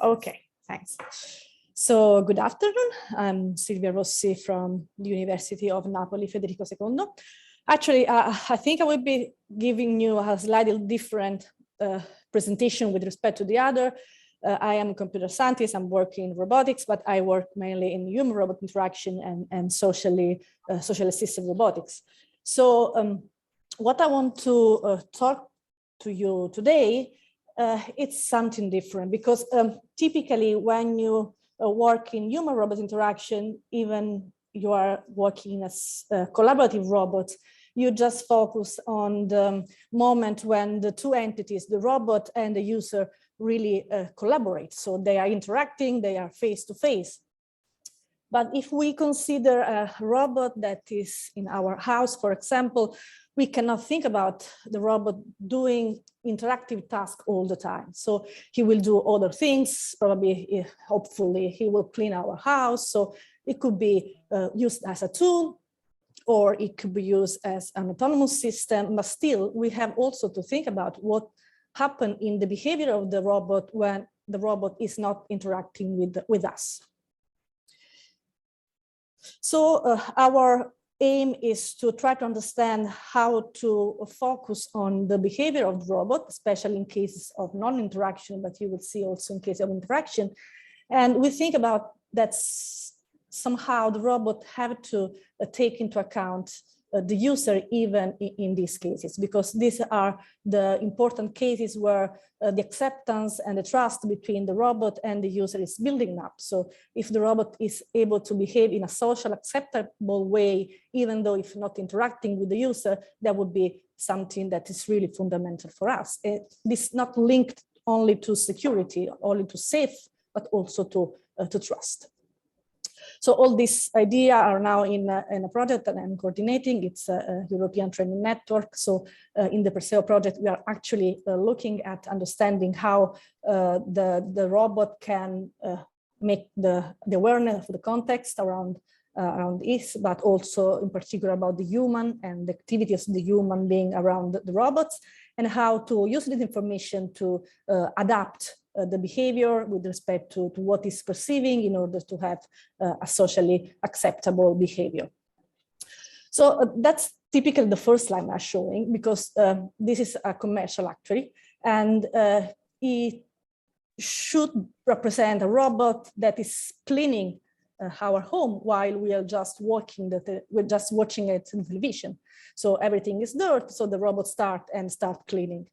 Okay, thanks. So good afternoon. I'm Silvia Rossi from the University of Napoli, Federico II. Actually, I think I will be giving you a slightly different presentation with respect to the other. I am a computer scientist. I'm working in robotics, but I work mainly in human-robot interaction and social assisted robotics. So what I want to talk to you today, it's something different because typically when you work in human-robot interaction, even you are working as collaborative robots, you just focus on the moment when the two entities, the robot and the user, really collaborate. So they are interacting, they are face-to-face. But if we consider a robot that is in our house, for example, we cannot think about the robot doing interactive tasks all the time. So he will do other things, probably, hopefully, he will clean our house. So it could be used as a tool, or it could be used as an autonomous system, but still we have also to think about what happened in the behavior of the robot when the robot is not interacting with us. So our aim is to try to understand how to focus on the behavior of the robot, especially in cases of non-interaction, but you will see also in case of interaction. And we think about that somehow the robot have to take into account the user even in these cases, because these are the important cases where the acceptance and the trust between the robot and the user is building up. So if the robot is able to behave in a social acceptable way, even though if not interacting with the user, that would be something that is really fundamental for us. This is not linked only to security, only to safe, but also to trust. So all these ideas are now in a project that I'm coordinating. It's a European training network. So in the PERSEO project, we are actually looking at understanding how the robot can make the awareness of the context around this, but also in particular about the human and the activities of the human being around the robots, and how to use this information to adapt the behavior with respect to what is perceiving in order to have a socially acceptable behavior. So that's typically the first slide I'm showing, because this is a commercial actually, and it should represent a robot that is cleaning our home while we are just watching it on television. So everything is dirt, so the robot start cleaning.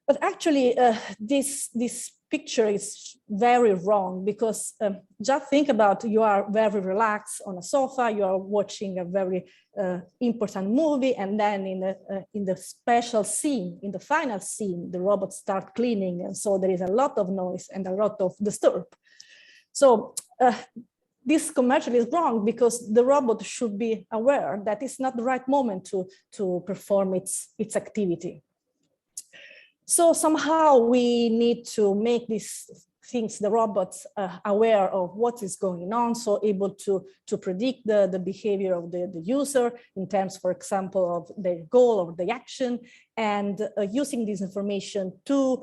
But actually, this picture is very wrong, because just think about, you are very relaxed on a sofa, you are watching a very important movie, and then in the special scene, in the final scene, the robot start cleaning, and so there is a lot of noise and a lot of disturb. So this commercial is wrong, because the robot should be aware that it's not the right moment to perform its activity. So somehow we need to make these things, the robots, aware of what is going on, so able to predict the behavior of the user in terms, for example, of their goal or the action, and using this information to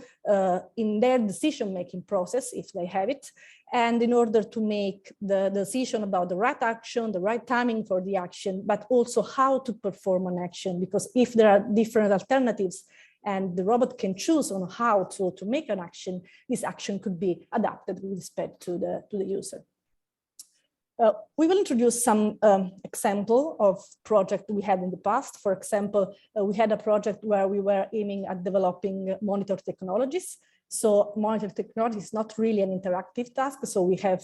in their decision-making process, if they have it, and in order to make the decision about the right action, the right timing for the action, but also how to perform an action, because if there are different alternatives, and the robot can choose on how to make an action, this action could be adapted with respect to the user. We will introduce some example of project we had in the past. For example, we had a project where we were aiming at developing monitor technologies. So monitor technology is not really an interactive task. So we have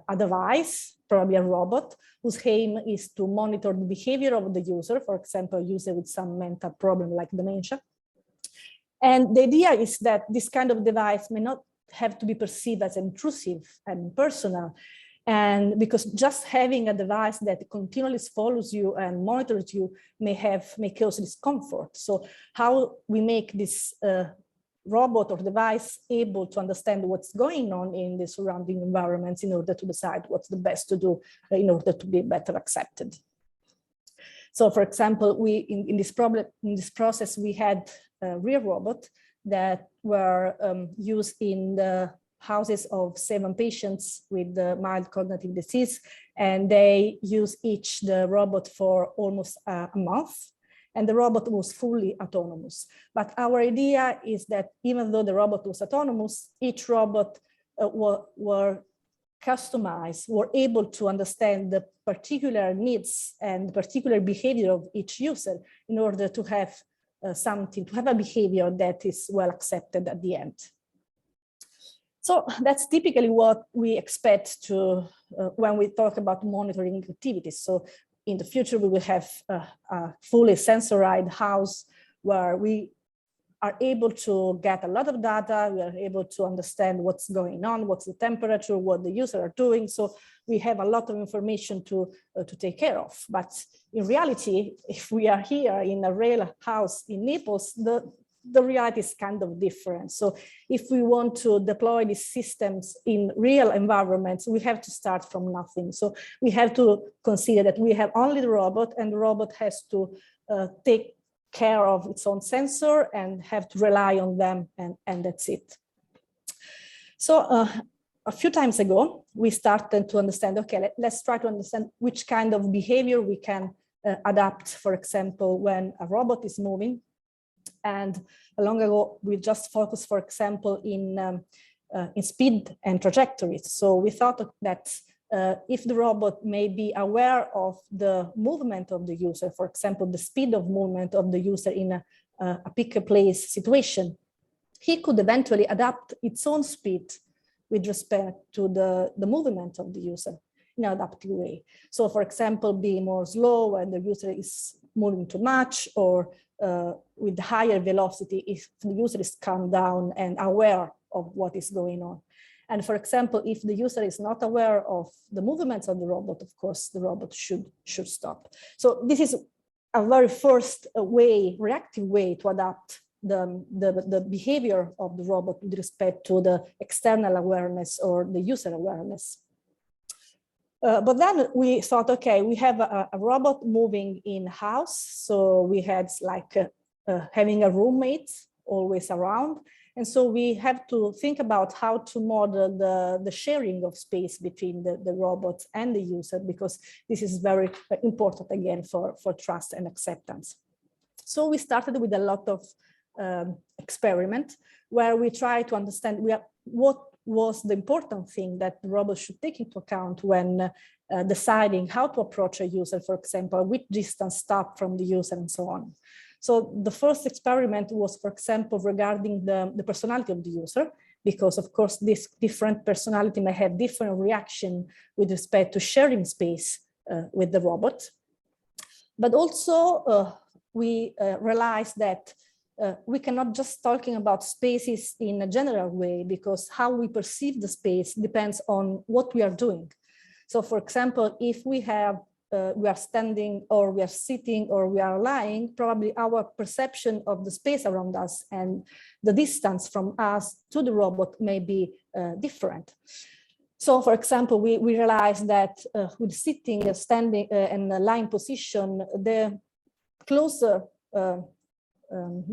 a device, probably a robot, whose aim is to monitor the behavior of the user, for example, a user with some mental problem like dementia. And the idea is that this kind of device may not have to be perceived as intrusive and personal. And because just having a device that continually follows you and monitors you may cause discomfort. So how we make this robot or device able to understand what's going on in the surrounding environments in order to decide what's the best to do in order to be better accepted. So for example, in this process, we had real robots that were used in the houses of 7 patients with mild cognitive disease, and they use each the robot for almost a month, and the robot was fully autonomous. But our idea is that even though the robot was autonomous, each robot were customized, were able to understand the particular needs and particular behavior of each user in order to have something, to have a behavior that is well accepted at the end. So that's typically what we expect to when we talk about monitoring activities. So in the future, we will have a fully sensorized house where we are able to get a lot of data. We are able to understand what's going on, what's the temperature, what the user are doing. So we have a lot of information to take care of. But in reality, if we are here in a real house in Naples, the reality is kind of different. So if we want to deploy these systems in real environments, we have to start from nothing. So we have to consider that we have only the robot, and the robot has to take care of its own sensor and have to rely on them, and that's it. So a few times ago, we started to understand, okay, let's try to understand which kind of behavior we can adapt, for example, when a robot is moving. And long ago, we just focused, for example, in speed and trajectories. So we thought that if the robot may be aware of the movement of the user, for example, the speed of movement of the user in a pick-a-place situation, he could eventually adapt its own speed with respect to the movement of the user in an adaptive way. So, for example, be more slow when the user is moving too much, or with higher velocity if the user is calmed down and aware of what is going on. And for example, if the user is not aware of the movements of the robot, of course, the robot should stop. So this is a very first way, reactive way to adapt the behavior of the robot with respect to the external awareness or the user awareness. But then we thought, okay, we have a robot moving in house. So we had like having a roommate always around. And so we have to think about how to model the sharing of space between the robot and the user, because this is very important, again, for trust and acceptance. So we started with a lot of experiment where we try to understand what was the important thing that the robot should take into account when deciding how to approach a user, for example, which distance stop from the user and so on. So the first experiment was, for example, regarding the personality of the user, because of course this different personality may have different reaction with respect to sharing space with the robot. But also we realized that we cannot just talking about spaces in a general way, because how we perceive the space depends on what we are doing. So for example, if we are standing or we are sitting or we are lying, probably our perception of the space around us and the distance from us to the robot may be different. So for example, we realized that with sitting, standing and lying position, the closer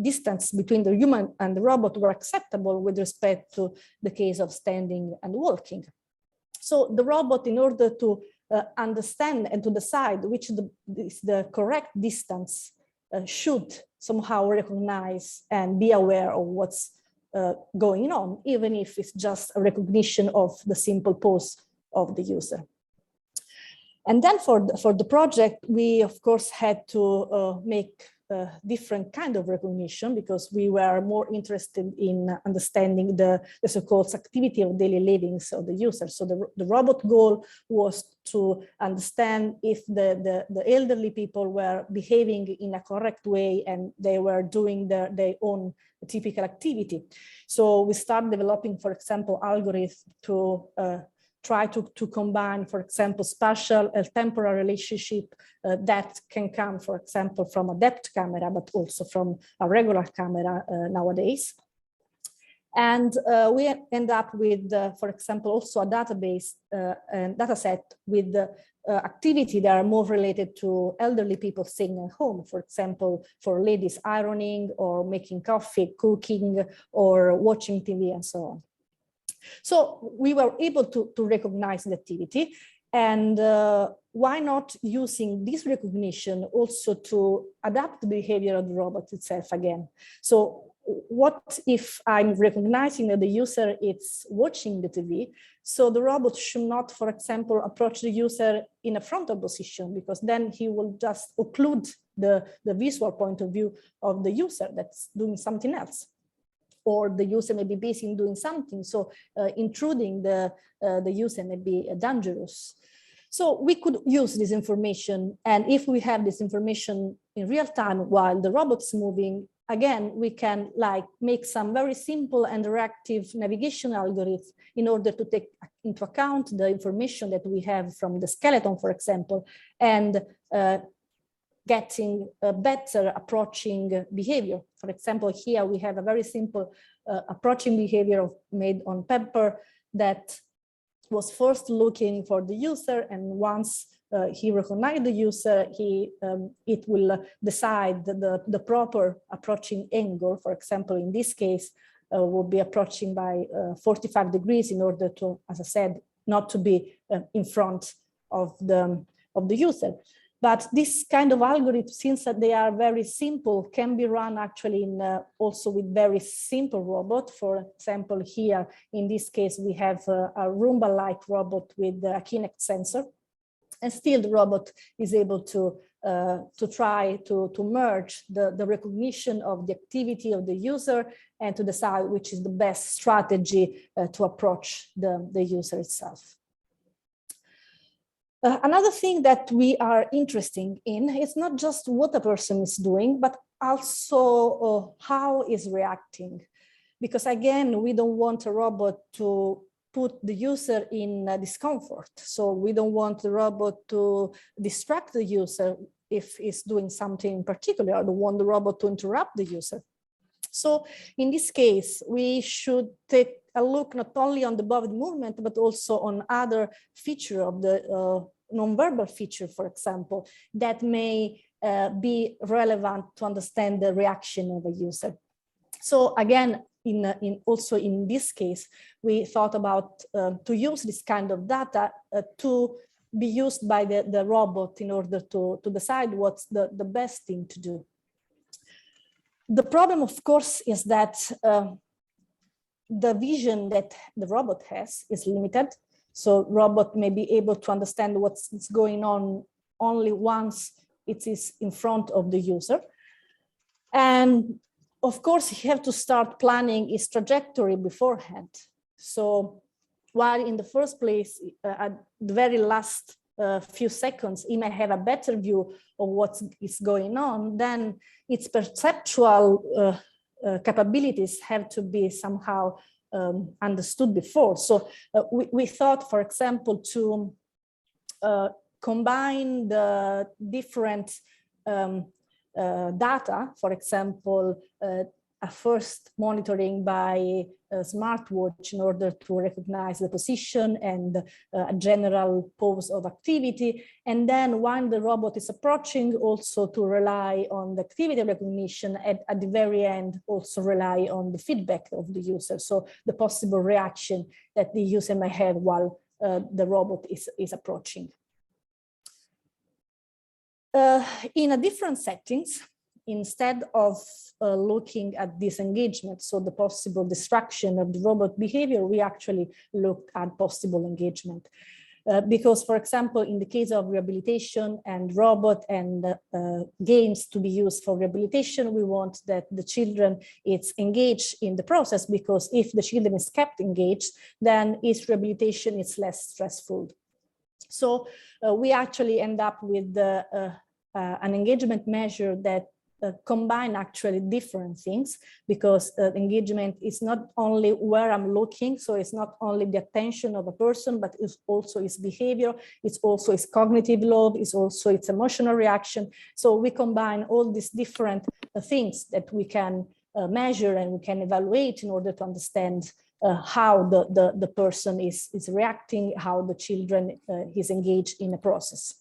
distance between the human and the robot were acceptable with respect to the case of standing and walking. So the robot, in order to understand and to decide which is the correct distance, should somehow recognize and be aware of what's going on, even if it's just a recognition of the simple pose of the user. And then for the project, we of course had to make different kind of recognition, because we were more interested in understanding the so-called activity of daily livings of the user. So the robot goal was to understand if the elderly people were behaving in a correct way and they were doing their own typical activity. So we started developing, for example, algorithms to try to combine, for example, spatial and temporal relationship that can come, for example, from a depth camera, but also from a regular camera nowadays. And we end up with, for example, also a database and data set with activity that are more related to elderly people staying at home, for example, for ladies ironing or making coffee, cooking, or watching TV and so on. So we were able to recognize the activity, and why not using this recognition also to adapt the behavior of the robot itself again? So what if I'm recognizing that the user is watching the TV? So the robot should not, for example, approach the user in a frontal position, because then he will just occlude the visual point of view of the user that's doing something else. Or the user may be busy in doing something, so intruding the user may be dangerous. So we could use this information, and if we have this information in real time while the robot's moving, again, we can like make some very simple and reactive navigation algorithms in order to take into account the information that we have from the skeleton, for example, and getting a better approaching behavior. For example, here we have a very simple approaching behavior made on paper that was first looking for the user, and once he recognized the user, it will decide the proper approaching angle. For example, in this case, will be approaching by 45 degrees in order to, as I said, not to be in front of the user. But this kind of algorithms, since that they are very simple, can be run actually in also with very simple robot. For example, here in this case we have a Roomba-like robot with a Kinect sensor, and still the robot is able to try to merge the recognition of the activity of the user and to decide which is the best strategy to approach the user itself. Another thing that we are interested in is not just what a person is doing, but also how is reacting. Because again, we don't want a robot to put the user in discomfort. So we don't want the robot to distract the user if it's doing something in particular. I don't want the robot to interrupt the user. So in this case, we should take a look not only on the body movement, but also on other feature of the nonverbal feature, for example, that may be relevant to understand the reaction of a user. So again, also in this case, we thought about to use this kind of data to be used by the robot in order to decide what's the best thing to do. The problem, of course, is that the vision that the robot has is limited. So robot may be able to understand what's going on only once it is in front of the user. And of course, you have to start planning its trajectory beforehand. So while in the first place, at the very last few seconds, it may have a better view of what is going on, then its perceptual capabilities have to be somehow understood before. So we thought, for example, to combine the different data, for example, a first monitoring by a smartwatch in order to recognize the position and a general pose of activity. And then when the robot is approaching, also to rely on the activity recognition, and at the very end, also rely on the feedback of the user. So the possible reaction that the user may have while the robot is approaching. In a different settings, instead of looking at disengagement, so the possible distraction of the robot behavior, we actually looked at possible engagement. Because, for example, in the case of rehabilitation and robot and games to be used for rehabilitation, we want that the children is engaged in the process, because if the children is kept engaged, then its rehabilitation is less stressful. So we actually end up with an engagement measure that combine actually different things, because engagement is not only where I'm looking, so it's not only the attention of a person, but it's also its behavior, it's also its cognitive load, it's also its emotional reaction. So we combine all these different things that we can measure and we can evaluate in order to understand how the person is reacting, how the children is engaged in a process.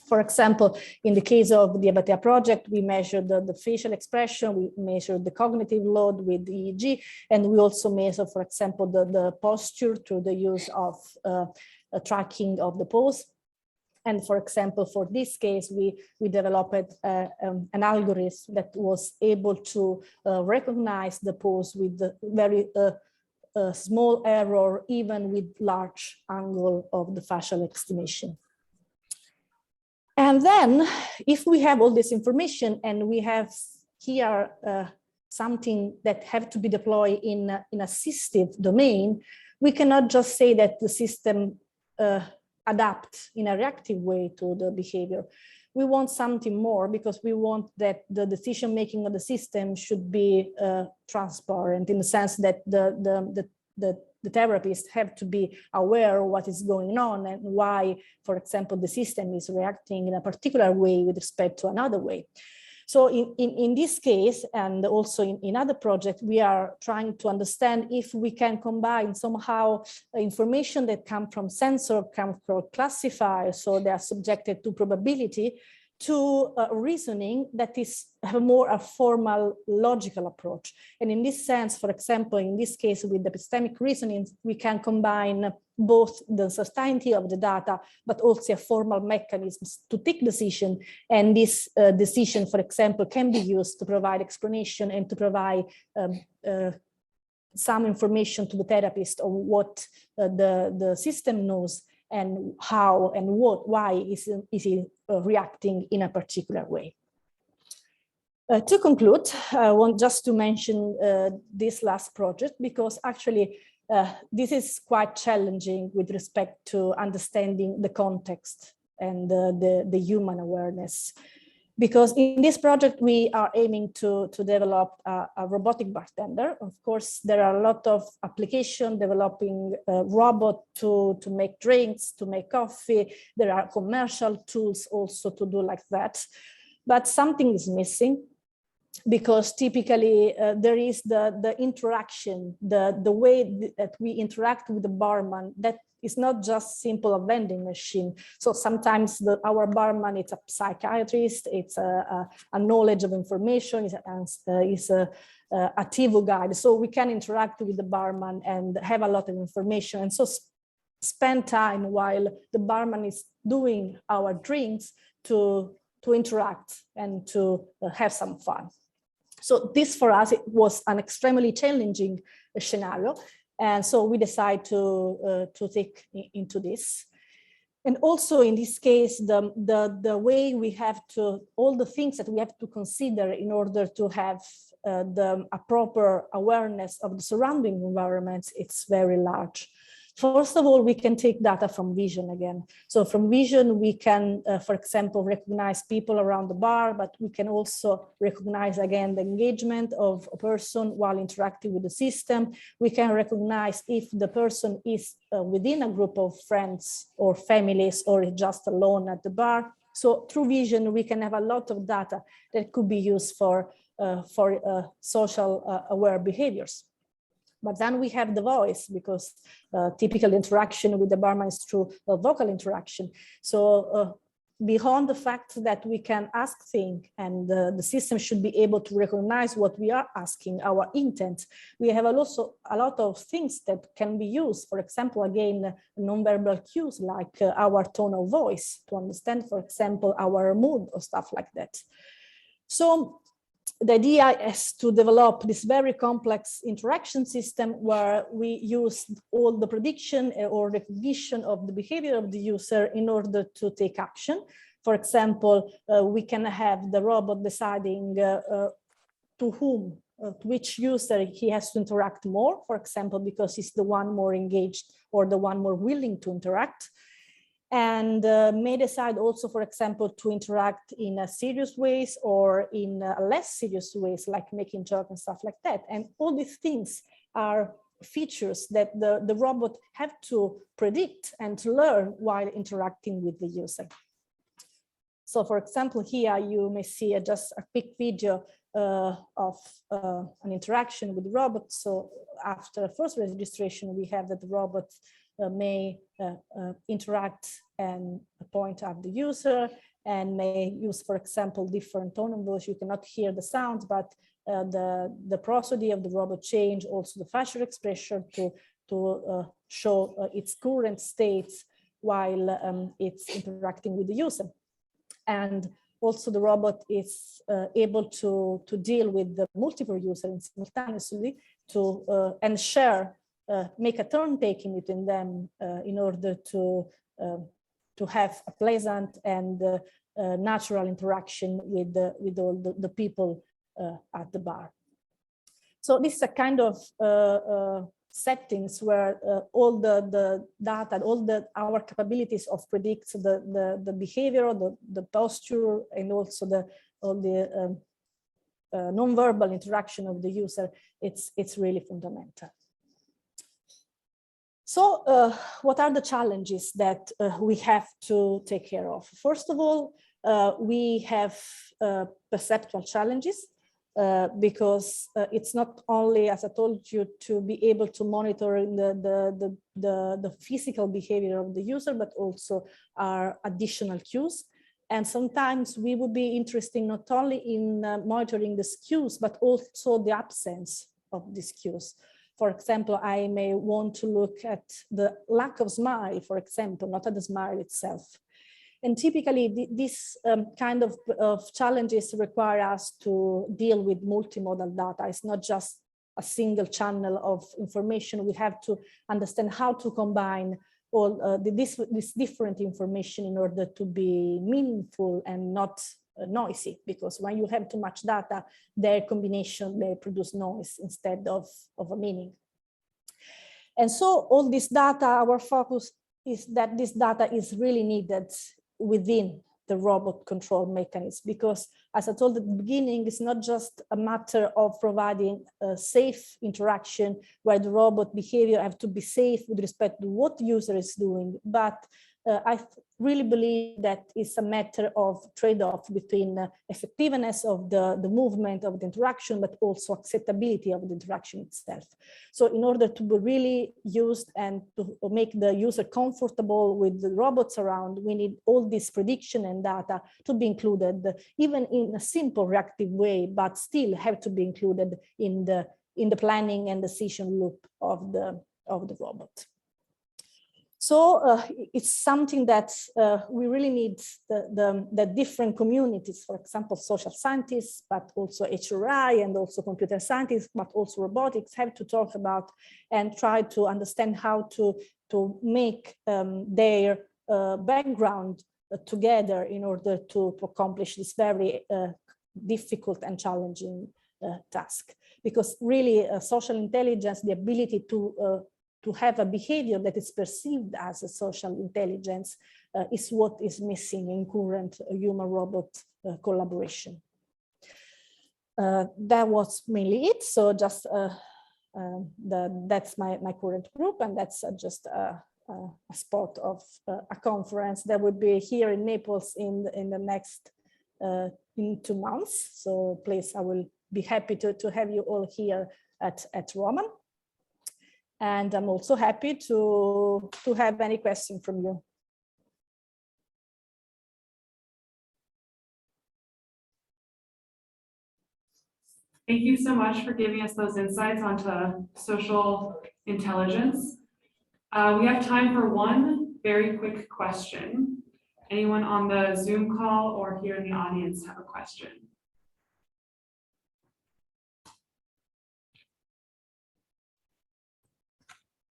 For example, in the case of the AVATEA project, we measured the facial expression, we measured the cognitive load with the EEG, and we also measure, for example, the posture through the use of tracking of the pose. And for example, for this case, we developed an algorithm that was able to recognize the pose with the very small error, even with large angle of the facial estimation. And then if we have all this information and we have here something that have to be deployed in assistive domain, we cannot just say that the system adapt in a reactive way to the behavior. We want something more, because we want that the decision making of the system should be transparent, in the sense that the therapists have to be aware of what is going on and why, for example, the system is reacting in a particular way with respect to another way. So in this case, and also in other projects, we are trying to understand if we can combine somehow information that come from sensor, come from classifier, so they are subjected to probability, to reasoning that is more a formal logical approach. And in this sense, for example, in this case with the epistemic reasoning, we can combine both the certainty of the data, but also a formal mechanisms to take decision. And this decision, for example, can be used to provide explanation and to provide some information to the therapist of what the system knows and how and why is it reacting in a particular way. To conclude, I want just to mention this last project, because actually this is quite challenging with respect to understanding the context and the human awareness. Because in this project, we are aiming to develop a robotic bartender. Of course, there are a lot of applications developing a robot to make drinks, to make coffee. There are commercial tools also to do like that. But something is missing, because typically there is the interaction, the way that we interact with the barman, that is not just simple a vending machine. So sometimes our barman, it's a psychiatrist, it's a knowledge of information, is a TIVO guide. So we can interact with the barman and have a lot of information. And so spend time while the barman is doing our drinks to interact and to have some fun. So this for us, it was an extremely challenging scenario. And so we decided to take into this. And also in this case, the way we have to, all the things that we have to consider in order to have a proper awareness of the surrounding environments, it's very large. First of all, we can take data from vision again. So from vision, we can, for example, recognize people around the bar, but we can also recognize again the engagement of a person while interacting with the system. We can recognize if the person is within a group of friends or families or just alone at the bar. So through vision, we can have a lot of data that could be used for social aware behaviors. But then we have the voice, because typical interaction with the barman is through vocal interaction. So beyond the fact that we can ask things and the system should be able to recognize what we are asking, our intent, we have also a lot of things that can be used. For example, again, nonverbal cues like our tone of voice to understand, for example, our mood or stuff like that. So the idea is to develop this very complex interaction system where we use all the prediction or recognition of the behavior of the user in order to take action. For example, we can have the robot deciding to whom, to which user he has to interact more, for example, because he's the one more engaged or the one more willing to interact. And may decide also, for example, to interact in a serious ways or in less serious ways, like making jokes and stuff like that. And all these things are features that the robot have to predict and to learn while interacting with the user. So for example, here you may see just a quick video of an interaction with the robot. So after the first registration, we have that the robot may interact and point at the user, and may use, for example, different tone of voice. You cannot hear the sounds, but the prosody of the robot change, also the facial expression to show its current states while it's interacting with the user. And also the robot is able to deal with the multiple users simultaneously and share, make a turn taking between them in order to have a pleasant and natural interaction with all the people at the bar. So this is a kind of settings where all the data, all our capabilities of predict the behavior, the posture, and also all the non-verbal interaction of the user, it's really fundamental. So what are the challenges that we have to take care of? First of all, we have perceptual challenges. Because it's not only, as I told you, to be able to monitor the physical behavior of the user, but also our additional cues. And sometimes we would be interested not only in monitoring the cues, but also the absence of these cues. For example, I may want to look at the lack of smile, for example, not at the smile itself. And typically, this kind of challenges require us to deal with multimodal data. It's not just a single channel of information. We have to understand how to combine all this different information in order to be meaningful and not noisy. Because when you have too much data, their combination may produce noise instead of a meaning. And so all this data, our focus is that this data is really needed within the robot control mechanism, because as I told at the beginning, it's not just a matter of providing a safe interaction where the robot behavior have to be safe with respect to what the user is doing, but I really believe that it's a matter of trade-off between effectiveness of the movement of the interaction, but also acceptability of the interaction itself. So in order to be really used and to make the user comfortable with the robots around, we need all this prediction and data to be included, even in a simple reactive way, but still have to be included in the planning and decision loop of the robot. So it's something that we really need the different communities, for example, social scientists, but also HRI and also computer scientists, but also robotics have to talk about and try to understand how to make their background together in order to accomplish this very difficult and challenging task. Because really social intelligence, the ability to have a behavior that is perceived as a social intelligence is what is missing in current human-robot collaboration. That was mainly it. So just that's my current group, and that's just a spot of a conference that will be here in Naples in the next in 2 months. So please, I will be happy to have you all here at Roman. And I'm also happy to have any question from you. Thank you so much for giving us those insights onto social intelligence. We have time for one very quick question. Anyone on the Zoom call or here in the audience have a question?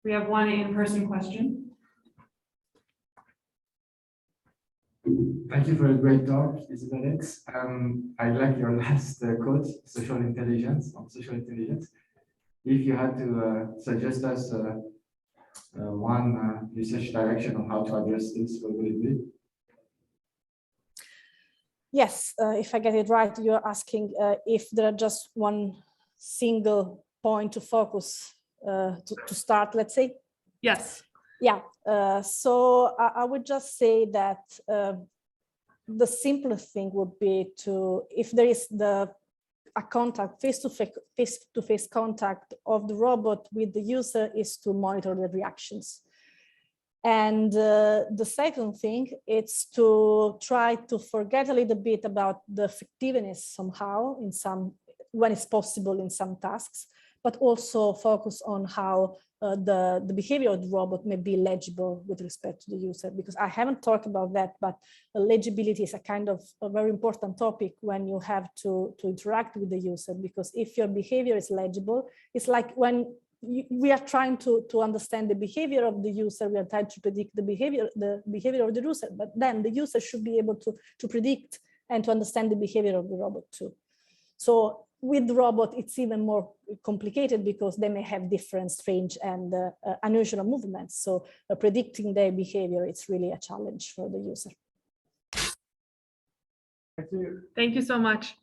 We have one in-person question. Thank you for a great talk, Isabel. I like your last quote, social intelligence, on social intelligence. If you had to suggest us one research direction on how to address this, what would it be? Yes, if I get it right, you're asking if there are just one single point to focus to start, let's say? Yes. Yeah, so I would just say that the simplest thing would be to, if there is a contact, face-to-face contact of the robot with the user, is to monitor the reactions. And the second thing, it's to try to forget a little bit about the effectiveness somehow in some, when it's possible in some tasks, but also focus on how the behavior of the robot may be legible with respect to the user, because I haven't talked about that, but legibility is a kind of a very important topic when you have to interact with the user, because if your behavior is legible, it's like when we are trying to understand the behavior of the user, we are trying to predict the behavior of the user, but then the user should be able to predict and to understand the behavior of the robot too. So with the robot, it's even more complicated because they may have different strange and unusual movements. So predicting their behavior, it's really a challenge for the user. Thank you. Thank you so much.